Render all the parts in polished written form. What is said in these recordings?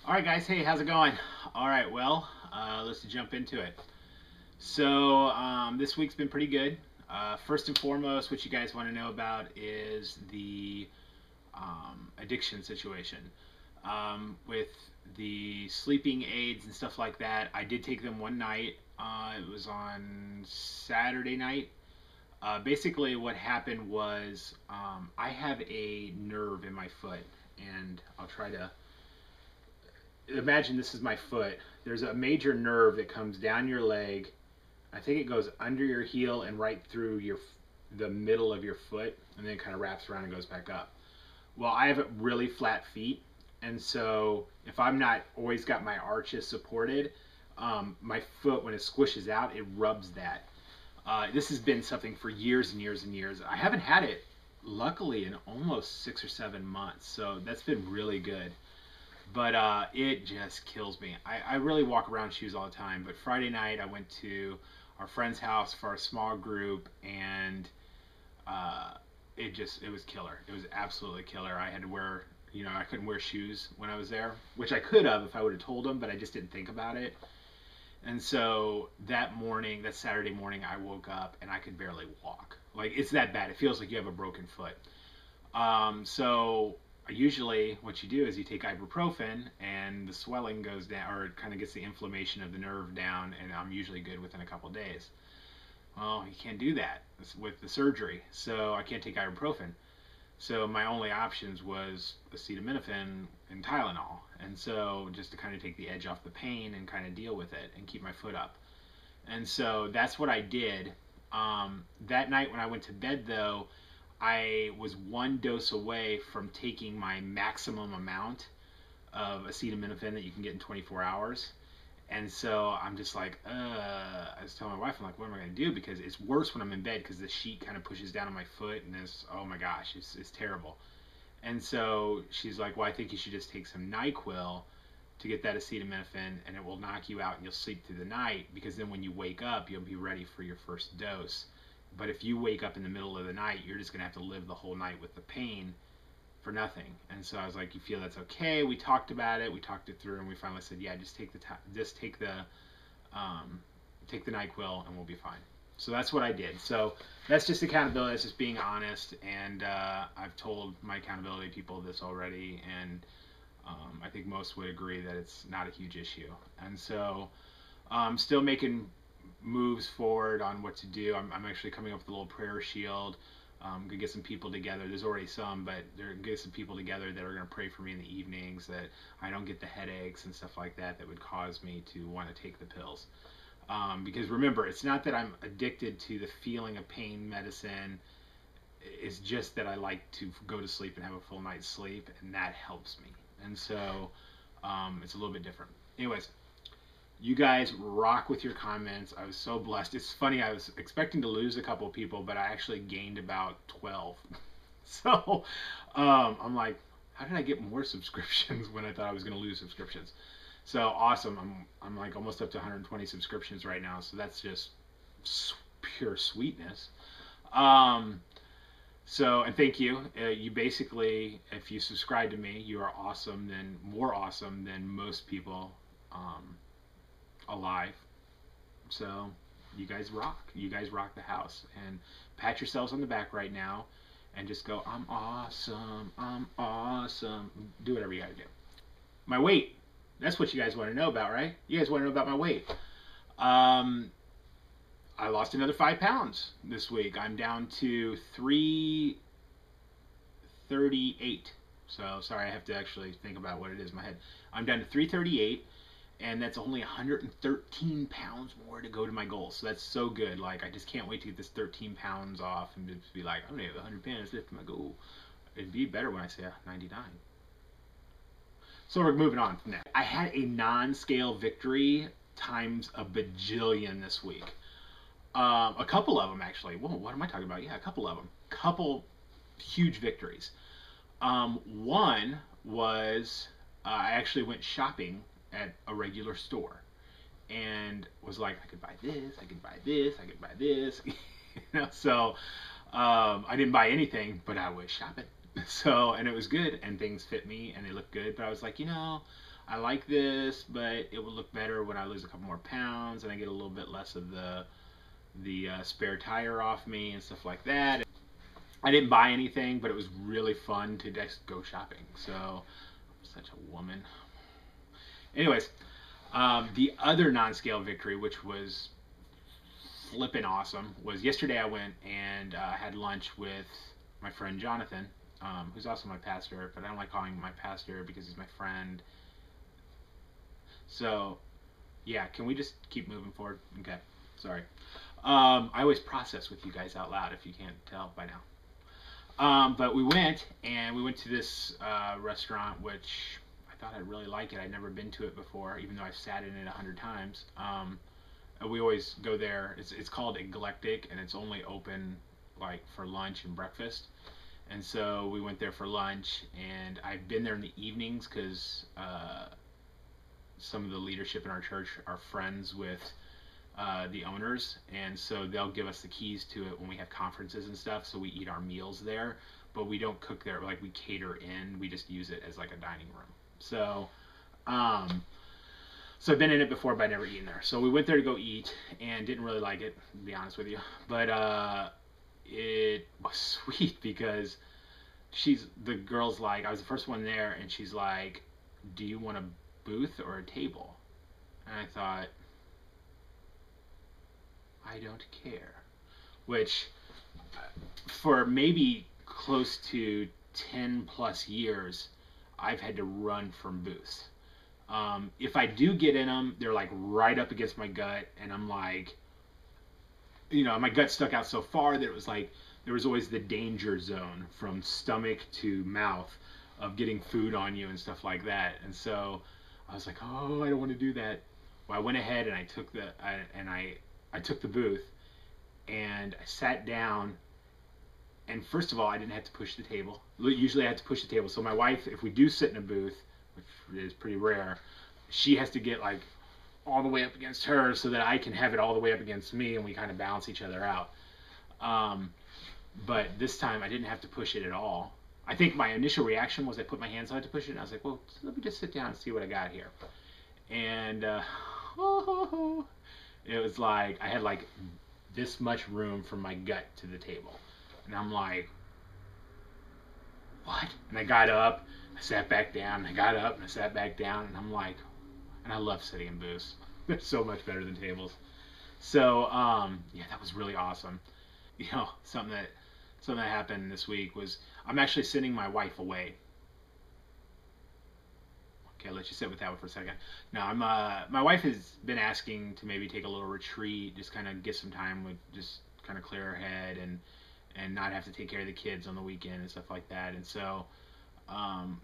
All right, guys. Hey, how's it going? All right, well, let's jump into it. So this week's been pretty good. First and foremost, what you guys want to know about is the addiction situation. With the sleeping aids and stuff like that, I did take them one night. It was on Saturday night. Basically, what happened was I have a nerve in my foot, and I'll try to imagine this is my foot. There's a major nerve that comes down your leg. I think it goes under your heel and right through the middle of your foot, and then it kind of wraps around and goes back up. Well, I have really flat feet, and so if I'm not always got my arches supported, my foot, when it squishes out, it rubs that. This has been something for years and years and years. I haven't had it, luckily, in almost 6 or 7 months, so that's been really good. But it just kills me. I really walk around shoes all the time. But Friday night, I went to our friend's house for a small group, and it was killer. It was absolutely killer. I had to wear, I couldn't wear shoes when I was there, which I could have if I would have told them, but I just didn't think about it. And so that Saturday morning, I woke up and I could barely walk. Like, it's that bad. It feels like you have a broken foot. So usually what you do is you take ibuprofen and the swelling goes down, or it kind of gets the inflammation of the nerve down, and I'm usually good within a couple days. Well, you can't do that with the surgery, so I can't take ibuprofen. So my only options was acetaminophen and Tylenol, and so just to kind of take the edge off the pain and kind of deal with it and keep my foot up. And so that's what I did. That night when I went to bed, though, I was one dose away from taking my maximum amount of acetaminophen that you can get in 24 hours. And so I'm just like, I was telling my wife, I'm like, what am I going to do? Because it's worse when I'm in bed because the sheet kind of pushes down on my foot, and oh my gosh, it's terrible. And so she's like, well, I think you should just take some NyQuil to get that acetaminophen, and it will knock you out and you'll sleep through the night, because then when you wake up, you'll be ready for your first dose. But if you wake up in the middle of the night, you're just going to have to live the whole night with the pain for nothing. And so I was like, you feel that's okay? We talked about it. We talked it through, and we finally said, yeah, just take the NyQuil, and we'll be fine. So that's what I did. So that's just accountability. That's just being honest. And I've told my accountability people this already, and I think most would agree that it's not a huge issue. And so I'm still making moves forward on what to do. I'm actually coming up with a little prayer shield. I'm gonna get some people together. There's already some, but they're gonna get some people together that are gonna pray for me in the evenings, that I don't get the headaches and stuff like that would cause me to want to take the pills. Because remember, it's not that I'm addicted to the feeling of pain medicine. It's just that I like to go to sleep and have a full night's sleep, and that helps me. And so it's a little bit different. Anyways, you guys rock with your comments. I was so blessed. It's funny, I was expecting to lose a couple people, but I actually gained about 12. So I'm like, how did I get more subscriptions when I thought I was going to lose subscriptions? So awesome. I'm like almost up to 120 subscriptions right now. So that's just pure sweetness. And thank you. You basically, if you subscribe to me, you are awesome, then more awesome than most people alive. So you guys rock. You guys rock the house. And pat yourselves on the back right now and just go, I'm awesome. I'm awesome. Do whatever you gotta do. My weight. That's what you guys want to know about, right? You guys want to know about my weight. I lost another 5 pounds this week. I'm down to 338. So sorry, I have to actually think about what it is in my head. I'm down to 338, and that's only 113 pounds more to go to my goal. So that's so good. Like, I just can't wait to get this 13 pounds off and just be like, I'm gonna have 100 pounds left to my goal. It'd be better when I say 99. So we're moving on from that. I had a non-scale victory times a bajillion this week. A couple of them, actually. Whoa, what am I talking about? Yeah, a couple of them. Couple huge victories. One was I actually went shopping at a regular store and was like, I could buy this, I could buy this, I could buy this. So I didn't buy anything, but I was shopping. So, and it was good, and things fit me, and they looked good. But I was like, I like this, but it would look better when I lose a couple more pounds and I get a little bit less of the spare tire off me and stuff like that. I didn't buy anything, but it was really fun to just go shopping. So, I'm such a woman. Anyways, the other non-scale victory, which was flippin' awesome, was yesterday. I went and had lunch with my friend Jonathan, who's also my pastor, but I don't like calling him my pastor because he's my friend. So, yeah, can we just keep moving forward? Okay, sorry. I always process with you guys out loud if you can't tell by now. But we went to this restaurant, which I thought I'd really like it. I'd never been to it before, even though I've sat in it 100 times. We always go there. It's called Eclectic, and it's only open like for lunch and breakfast. And so we went there for lunch, and I've been there in the evenings because some of the leadership in our church are friends with the owners, and so they'll give us the keys to it when we have conferences and stuff. So we eat our meals there, but we don't cook there. Like we cater in. We just use it as like a dining room. So, so I've been in it before, but I've never eaten there. So we went there to go eat, and didn't really like it, to be honest with you. But it was sweet because the girl's like, I was the first one there, and she's like, "Do you want a booth or a table?" And I thought, I don't care. Which, for maybe close to 10 plus years, I've had to run from booths. If I do get in them, they're like right up against my gut, and I'm like, my gut stuck out so far that it was like there was always the danger zone from stomach to mouth of getting food on you and stuff like that. And so I was like, oh, I don't want to do that. Well, I went ahead and I took I took the booth, and I sat down. And first of all, I didn't have to push the table. Usually I have to push the table. So my wife, if we do sit in a booth, which is pretty rare, she has to get like all the way up against her so that I can have it all the way up against me, and we kind of balance each other out. But this time I didn't have to push it at all. I think my initial reaction was I put my hands on it to push it, and I was like, well, let me just sit down and see what I got here. And it was like I had like this much room from my gut to the table. And I'm like, what? And I got up, I sat back down, I got up and I sat back down, and I'm like, and I love sitting in booths. They're so much better than tables. So, yeah, that was really awesome. Something that happened this week was I'm actually sending my wife away. Okay, I'll let you sit with that one for a second. Now, my wife has been asking to maybe take a little retreat, just kind of get some time with, just kind of clear her head and not have to take care of the kids on the weekend and stuff like that. And so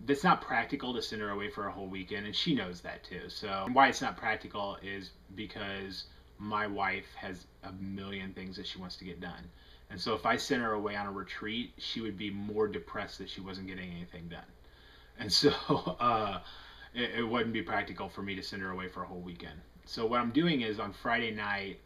it's not practical to send her away for a whole weekend, and she knows that too. So why it's not practical is because my wife has a million things that she wants to get done. And so if I sent her away on a retreat, she would be more depressed that she wasn't getting anything done. And so it wouldn't be practical for me to send her away for a whole weekend. So what I'm doing is on Friday night,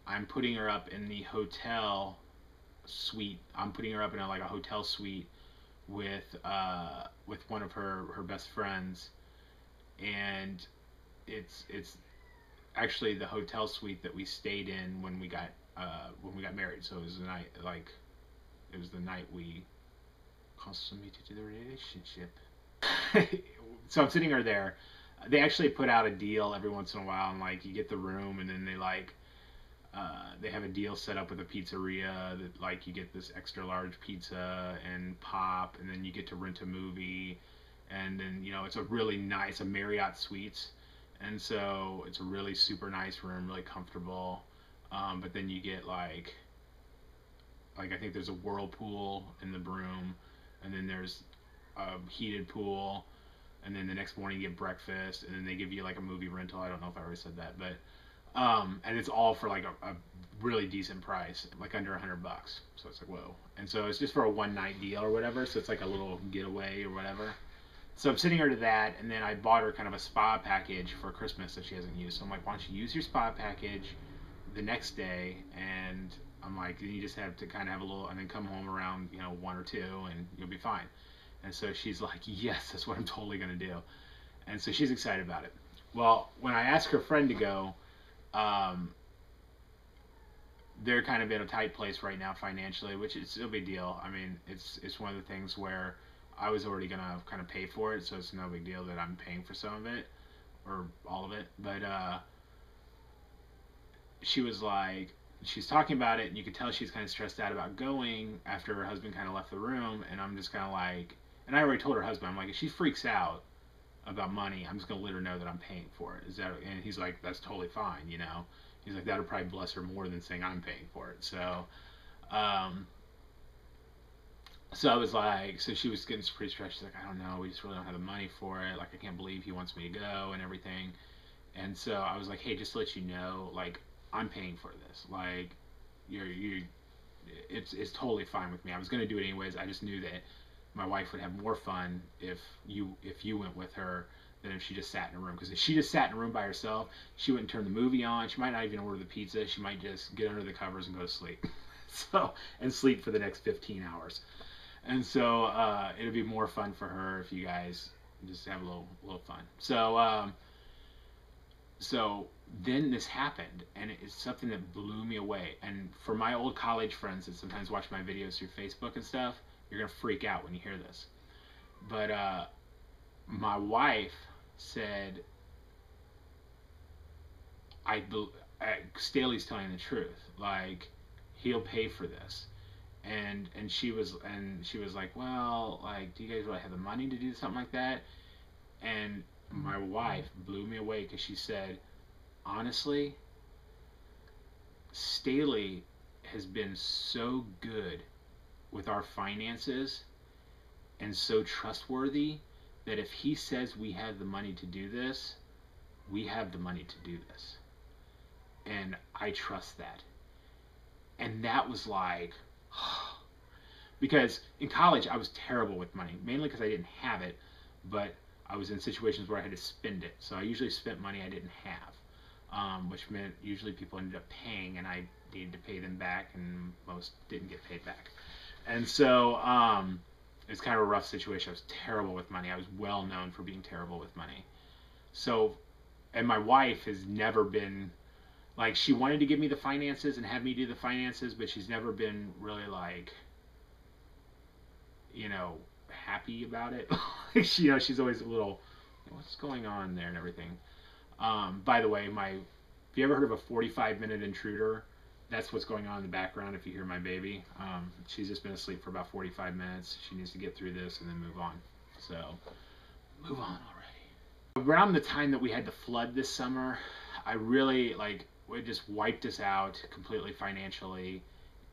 I'm putting her up in the hotel suite. I'm putting her up in like a hotel suite with one of her best friends, and it's actually the hotel suite that we stayed in when we got married. So it was the night we consummated the relationship. So I'm sitting her there. They actually put out a deal every once in a while, and like you get the room, and then they have a deal set up with a pizzeria that like you get this extra large pizza and pop, and then you get to rent a movie, and then it's a Marriott Suites, and so it's a really super nice room, really comfortable. But then you get like I think there's a whirlpool in the room, and then there's a heated pool, and then the next morning you get breakfast, and then they give you like a movie rental. I don't know if I already said that, but and it's all for like a really decent price, like under $100. So it's like, whoa. And so it's just for a one night deal or whatever. So it's like a little getaway or whatever. So I'm sending her to that, and then I bought her kind of a spa package for Christmas that she hasn't used. So I'm like, why don't you use your spa package the next day? And I'm like, you just have to kind of have a little, and then come home around 1 or 2, and you'll be fine. And so she's like, yes, that's what I'm totally gonna do. And so she's excited about it. Well, when I asked her friend to go, um, they're kind of in a tight place right now financially, which is no big deal. I mean, it's one of the things where I was already gonna kind of pay for it, so it's no big deal that I'm paying for some of it or all of it. But she was like, she's talking about it, and you could tell she's kind of stressed out about going after her husband kind of left the room. And I'm just kind of like, and I already told her husband, I'm like, if she freaks out about money, I'm just gonna let her know that I'm paying for it. Is that? And he's like, that's totally fine, you know. He's like, that would probably bless her more than saying I'm paying for it. So, um, so I was like, so she was getting pretty stressed. She's like, I don't know, we just really don't have the money for it. Like, I can't believe he wants me to go and everything. And so I was like, hey, just to let you know, like, I'm paying for this. Like, you, it's totally fine with me. I was gonna do it anyways. I just knew that my wife would have more fun if you went with her than if she just sat in a room. Because if she just sat in a room by herself, she wouldn't turn the movie on. She might not even order the pizza. She might just get under the covers and go to sleep. So, and sleep for the next 15 hours. And so it'll be more fun for her if you guys just have a little fun. So then this happened, and it's something that blew me away. And for my old college friends that sometimes watch my videos through Facebook and stuff, you're gonna freak out when you hear this. But my wife said, I Staley's telling the truth. Like, he'll pay for this. And she was like, well, like, do you guys really have the money to do something like that? And my wife blew me away because she said, honestly, Staley has been so good with our finances and so trustworthy that if he says we have the money to do this, we have the money to do this. And I trust that. And that was like, because in college I was terrible with money, mainly because I didn't have it, but I was in situations where I had to spend it. So I usually spent money I didn't have, which meant usually people ended up paying and I needed to pay them back, and most didn't get paid back. And so it's kind of a rough situation. I was terrible with money. I was well known for being terrible with money. So, and my wife has never been, like, she wanted to give me the finances and have me do the finances, but she's never been really, like, you know, happy about it. You know, she's always a little, what's going on there and everything. By the way, if you ever heard of a 45-minute intruder, that's what's going on in the background if you hear my baby. She's just been asleep for about 45 minutes. She needs to get through this and then move on. So, move on already. Around the time that we had the flood this summer, I really, like, it just wiped us out completely financially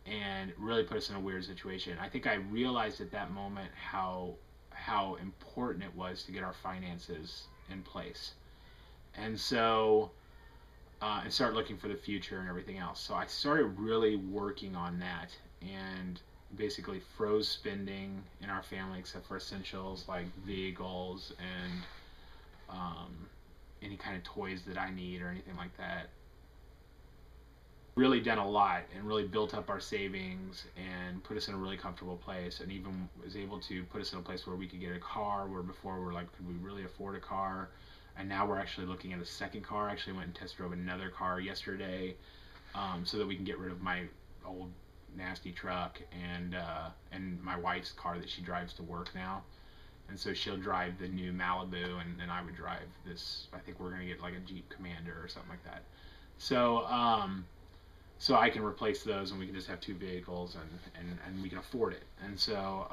and really put us in a weird situation. I think I realized at that moment how important it was to get our finances in place. And so, and start looking for the future and everything else. So I started really working on that and basically froze spending in our family except for essentials like vehicles and any kind of toys that I need or anything like that. Really done a lot and really built up our savings and put us in a really comfortable place, and even was able to put us in a place where we could get a car, where before we're like, could we really afford a car? And now we're actually looking at a second car. I actually went and test drove another car yesterday, so that we can get rid of my old nasty truck and my wife's car that she drives to work now. And so she'll drive the new Malibu, and then I would drive this. I think we're gonna get like a Jeep Commander or something like that. So so I can replace those, and we can just have two vehicles, and we can afford it. And so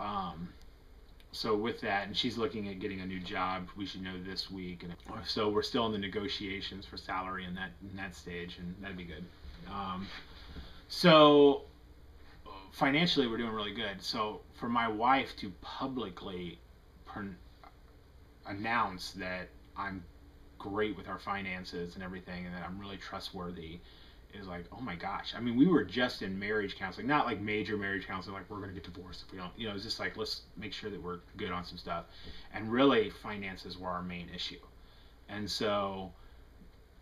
so with that, and she's looking at getting a new job. We should know this week, and so we're still in the negotiations for salary in that stage, and that'd be good. So financially, we're doing really good. So for my wife to publicly announce that I'm great with our finances and everything, and that I'm really trustworthy, is like, oh my gosh. I mean, we were just in marriage counseling, not like major marriage counseling, like we're going to get divorced if we don't, you know, it's just like, let's make sure that we're good on some stuff. And really, finances were our main issue. And so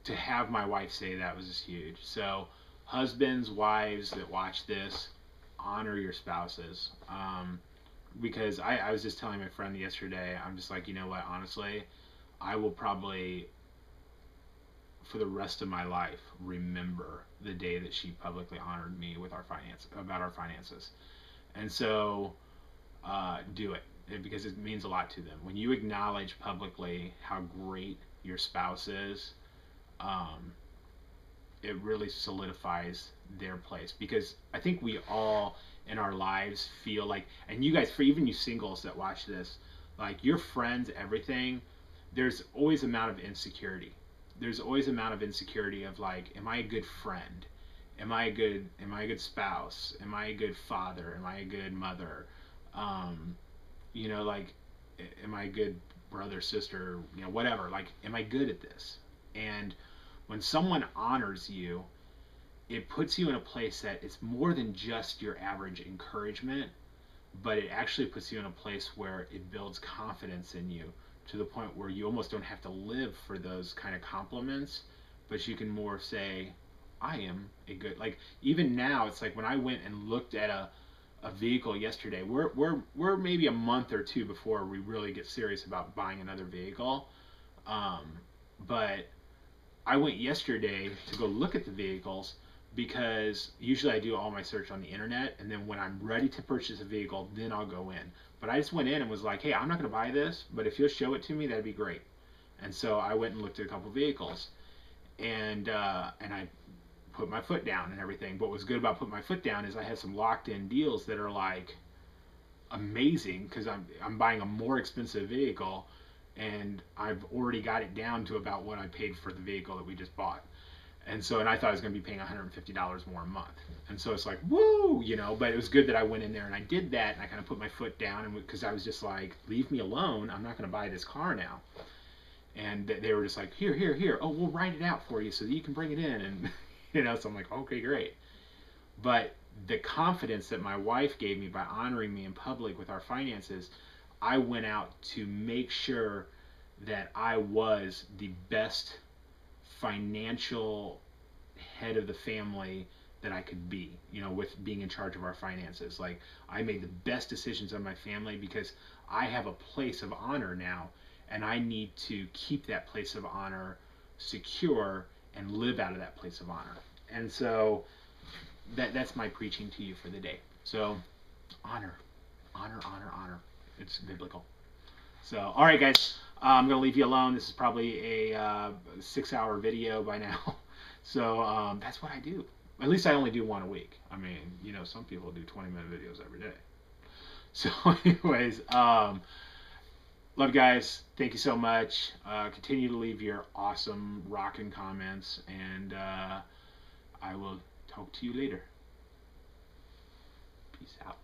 to have my wife say that was just huge. So husbands, wives that watch this, honor your spouses. Because I was just telling my friend yesterday, I'm just like, you know what, honestly, I will probably, for the rest of my life, remember the day that she publicly honored me with about our finances. And so, do it, because it means a lot to them. When you acknowledge publicly how great your spouse is, um, it really solidifies their place. Because I think we all in our lives feel like, and you guys, for even you singles that watch this, like your friends, everything, there's always amount of insecurity. There's always amount of insecurity of like, am I a good friend? Am I a good spouse? Am I a good father? Am I a good mother? Um, like, am I a good brother, sister, whatever? Like, am I good at this? And when someone honors you, it puts you in a place that it's more than just your average encouragement, but it actually puts you in a place where it builds confidence in you to the point where you almost don't have to live for those kind of compliments, but you can more say, I am a good, like, even now, it's like when I went and looked at a vehicle yesterday, we're maybe a month or two before we really get serious about buying another vehicle. Um, but I went yesterday to go look at the vehicles because usually I do all my search on the internet, and then when I'm ready to purchase a vehicle, then I'll go in. But I just went in and was like, hey, I'm not going to buy this, but if you'll show it to me, that'd be great. And so I went and looked at a couple vehicles, and I put my foot down and everything. But what was good about putting my foot down is I had some locked in deals that are like amazing, because I'm buying a more expensive vehicle, and I've already got it down to about what I paid for the vehicle that we just bought. And I thought I was going to be paying $150 more a month. And so it's like, woo, but it was good that I went in there and I did that, and I kind of put my foot down, and because I was just like, leave me alone. I'm not going to buy this car now. And they were just like, here. Oh, we'll write it out for you so that you can bring it in. And, so I'm like, okay, great. But the confidence that my wife gave me by honoring me in public with our finances, I went out to make sure that I was the best financial head of the family that I could be, with being in charge of our finances. Like, I made the best decisions on my family because I have a place of honor now, and I need to keep that place of honor secure and live out of that place of honor. And so that's my preaching to you for the day. So honor. It's biblical. So, all right, guys, I'm going to leave you alone. This is probably a 6-hour video by now. So that's what I do. At least I only do one a week. I mean, some people do 20-minute videos every day. So anyways, love you guys. Thank you so much. Continue to leave your awesome rockin' comments, and I will talk to you later. Peace out.